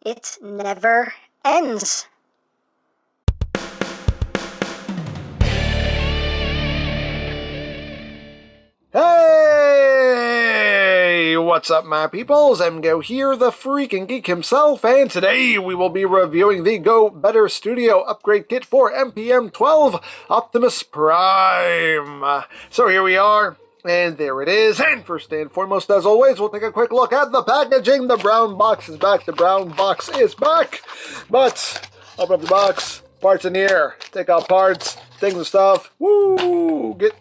It never ends. Hey! What's up, my peoples? EmGo here, the freaking geek himself, and today we will be reviewing the Go Better Studio upgrade kit for MPM-12 Optimus Prime. So here we are. And there it is. And first and foremost, as always, we'll take a quick look at the packaging. The brown box is back. The brown box is back. But open up the box. Parts in here. Take out parts. Things and stuff. Woo! Get.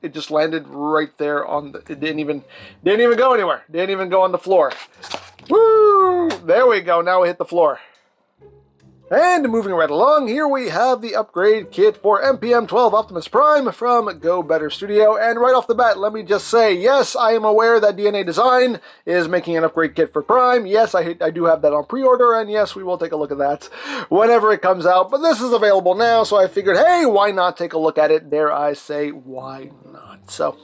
It just landed right there on the. It didn't even go anywhere. Didn't even go on the floor. Woo! There we go. Now we hit the floor. And moving right along, here we have the upgrade kit for MPM-12 Optimus Prime from Go Better Studio. And right off the bat, let me just say, yes, I am aware that DNA Design is making an upgrade kit for Prime. Yes, I do have that on pre-order, and yes, we will take a look at that whenever it comes out. But this is available now, so I figured, hey, why not take a look at it? Dare I say, why not? So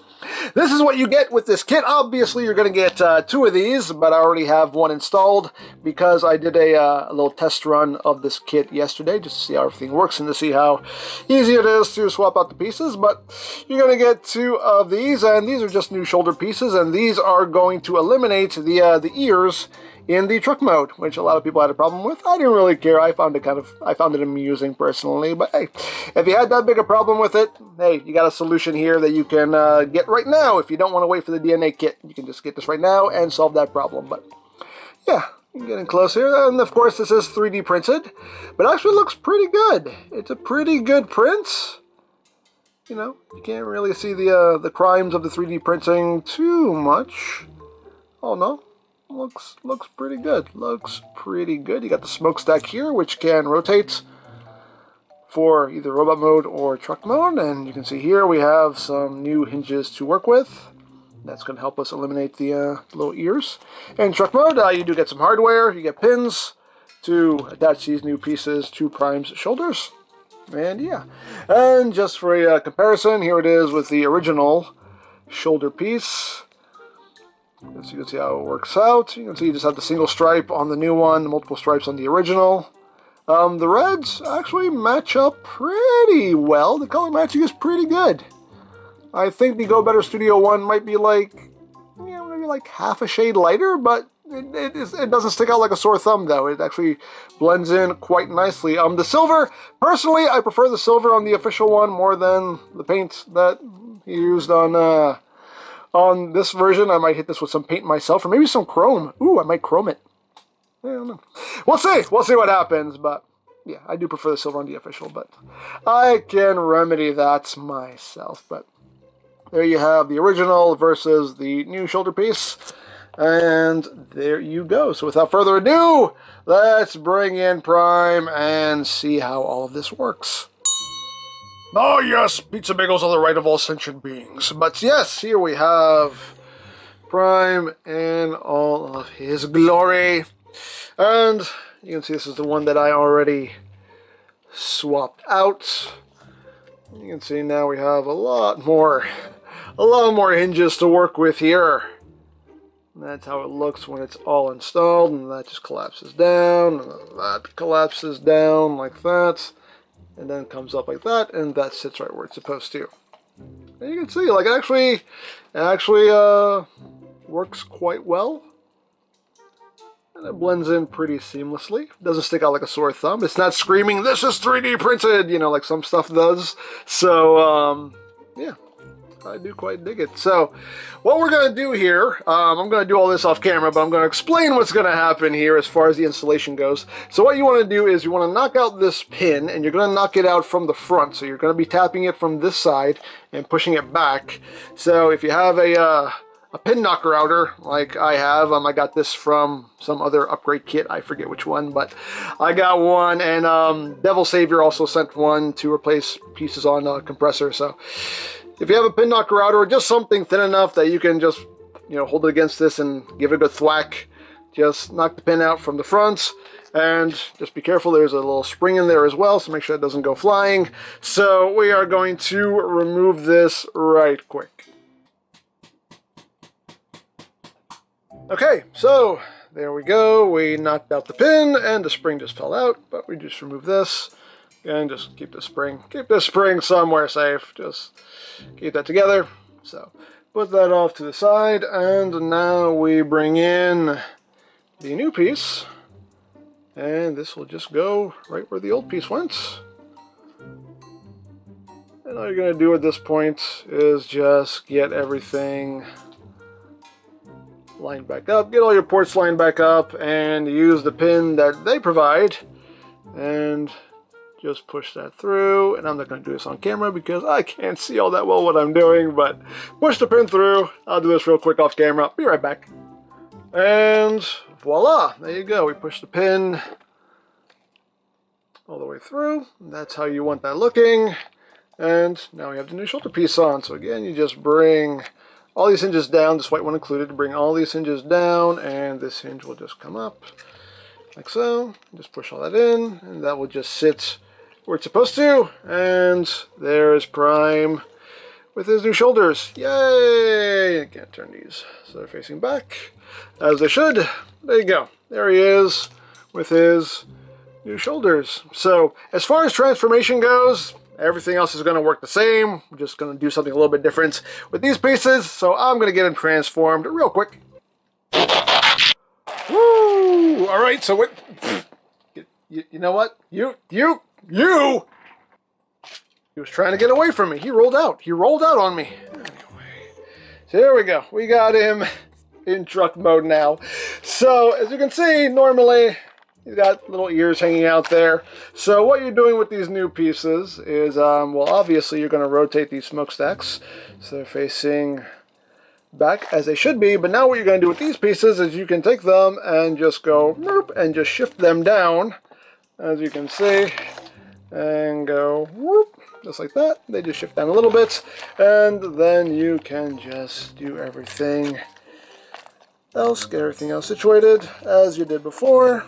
this is what you get with this kit. Obviously, you're going to get two of these, but I already have one installed because I did a little test run of this kit yesterday just to see how everything works and to see how easy it is to swap out the pieces. But you're going to get two of these, and these are just new shoulder pieces, and these are going to eliminate the ears in the truck mode, which a lot of people had a problem with. I didn't really care. I found it amusing personally. But hey, if you had that big a problem with it, hey, you got a solution here that you can get right now. If you don't want to wait for the DNA kit, you can just get this right now and solve that problem. But yeah, you're getting close here. And of course, this is 3D printed, but it actually looks pretty good. It's a pretty good print. You know, you can't really see the crimes of the 3D printing too much. Oh no. Looks pretty good. Looks pretty good. You got the smokestack here, which can rotate for either robot mode or truck mode. And you can see here we have some new hinges to work with. That's going to help us eliminate the little ears. In truck mode, you do get some hardware. You get pins to attach these new pieces to Prime's shoulders. And yeah. And just for a comparison, here it is with the original shoulder piece. So you can see how it works out. You can see you just have the single stripe on the new one, the multiple stripes on the original. The reds actually match up pretty well. The color matching is pretty good. I think the Go Better Studio one might be like, maybe like half a shade lighter, but it doesn't stick out like a sore thumb though. It actually blends in quite nicely. The silver, personally, I prefer the silver on the official one more than the paint that he used on this version. I might hit this with some paint myself, or maybe some chrome. Ooh, I might chrome it. I don't know. We'll see. We'll see what happens, but yeah, I do prefer the silver on the official, but I can remedy that myself. But there you have the original versus the new shoulder piece, and there you go. So without further ado, let's bring in Prime and see how all of this works. Oh yes, pizza bagels are the right of all sentient beings. But yes, here we have Prime in all of his glory. And you can see this is the one that I already swapped out. You can see now we have a lot more hinges to work with here. And that's how it looks when it's all installed, and that just collapses down, and that collapses down like that. And then comes up like that, and that sits right where it's supposed to. And you can see, like, it actually works quite well. And it blends in pretty seamlessly. Doesn't stick out like a sore thumb. It's not screaming, "This is 3D printed," like some stuff does. So, yeah. I do quite dig it. So, what we're going to do here, I'm going to do all this off camera, but I'm going to explain what's going to happen here as far as the installation goes. So what you want to do is you want to knock out this pin, and you're going to knock it out from the front. So you're going to be tapping it from this side and pushing it back. So if you have a pin knocker outer like I have, I got this from some other upgrade kit, I forget which one, but I got one, and Devil Savior also sent one to replace pieces on a compressor. So if you have a pin knocker outer or just something thin enough that you can just hold it against this and give it a good thwack, just knock the pin out from the front. And just be careful, there's a little spring in there as well, so make sure it doesn't go flying. So we are going to remove this right quick. Okay, so there we go. We knocked out the pin and the spring just fell out, but we just remove this and just keep the spring. Keep the spring somewhere safe. Just keep that together. So put that off to the side, and now we bring in the new piece, and this will just go right where the old piece went. And all you're going to do at this point is just get everything lined back up, get all your ports lined back up, and use the pin that they provide, and just push that through. And I'm not going to do this on camera because I can't see all that well what I'm doing, but push the pin through. I'll do this real quick off camera. Be right back. And voila, there you go. We push the pin all the way through. That's how you want that looking. And now we have the new shoulder piece on. So again, you just bring all these hinges down, this white one included, bring all these hinges down, and this hinge will just come up like so. Just push all that in, and that will just sit where it's supposed to. And there's Prime with his new shoulders. Yay! I can't turn these so they're facing back as they should. There you go. There he is with his new shoulders. So as far as transformation goes, everything else is going to work the same. We're just going to do something a little bit different with these pieces. So I'm going to get them transformed real quick. Woo! All right, so what? You know what? You! He was trying to get away from me. He rolled out. He rolled out on me. Anyway, so here we go. We got him in truck mode now. So as you can see, normally he's got little ears hanging out there. So what you're doing with these new pieces is, well, obviously you're going to rotate these smokestacks so they're facing back as they should be. But now what you're going to do with these pieces is you can take them and just go whoop, and just shift them down, as you can see, and go whoop, just like that. They just shift down a little bit, and then you can just do everything else, get everything else situated as you did before.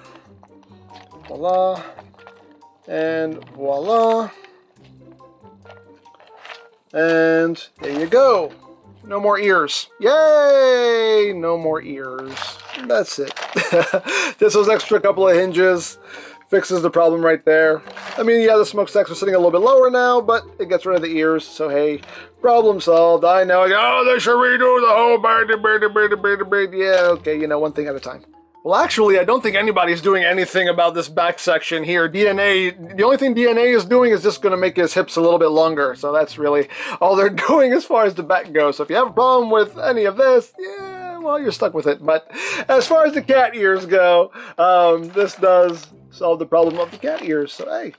Voila, and voila, and there you go. No more ears. Yay! No more ears. That's it. Just those extra couple of hinges fixes the problem right there. I mean, yeah, the smokestacks are sitting a little bit lower now, but it gets rid of the ears, so hey, problem solved. I know. Oh, they should redo the whole... Yeah, okay, you know, one thing at a time. Well, actually, I don't think anybody's doing anything about this back section here. DNA, the only thing DNA is doing is just going to make his hips a little bit longer. So that's really all they're doing as far as the back goes. So if you have a problem with any of this, yeah, well, you're stuck with it. But as far as the cat ears go, this does solve the problem of the cat ears. So, hey,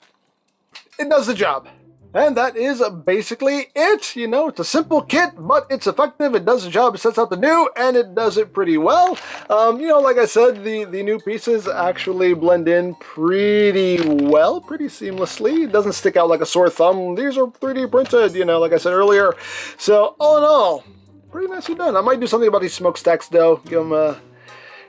it does the job. And that is basically it. You know, it's a simple kit, but it's effective. It does the job it sets out to do, and it does it pretty well. You know, like I said, the new pieces actually blend in pretty well, pretty seamlessly. It doesn't stick out like a sore thumb. These are 3D printed, you know, like I said earlier. So, all in all, pretty nicely done. I might do something about these smokestacks, though. Give them a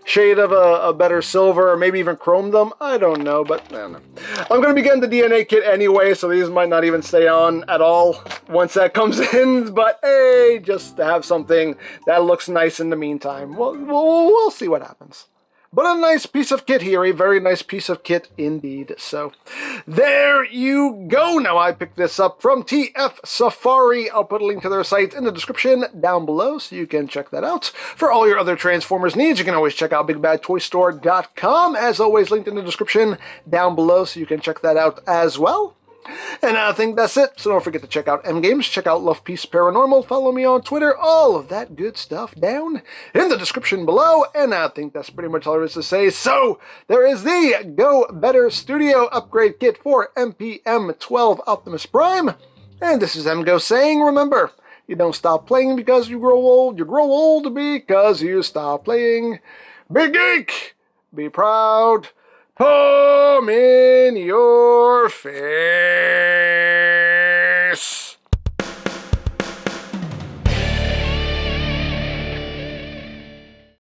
shade of a better silver, or maybe even chrome them. I don't know, but I don't know. I'm going to be getting the DNA kit anyway, so these might not even stay on at all once that comes in. But hey, just to have something that looks nice in the meantime. We'll see what happens. But a nice piece of kit here, a very nice piece of kit indeed. So there you go. Now I picked this up from TF Safari. I'll put a link to their site in the description down below so you can check that out. For all your other Transformers needs, you can always check out BigBadToyStore.com. As always, linked in the description down below so you can check that out as well. And I think that's it. So don't forget to check out EmGo's, check out Love Peace Paranormal, follow me on Twitter, all of that good stuff down in the description below. And I think that's pretty much all there is to say. So there is the Go Better Studio upgrade kit for MPM-12 Optimus Prime. And this is EmGo saying, remember, you don't stop playing because you grow old. You grow old because you stop playing. Be geek, be proud. Palm in your face.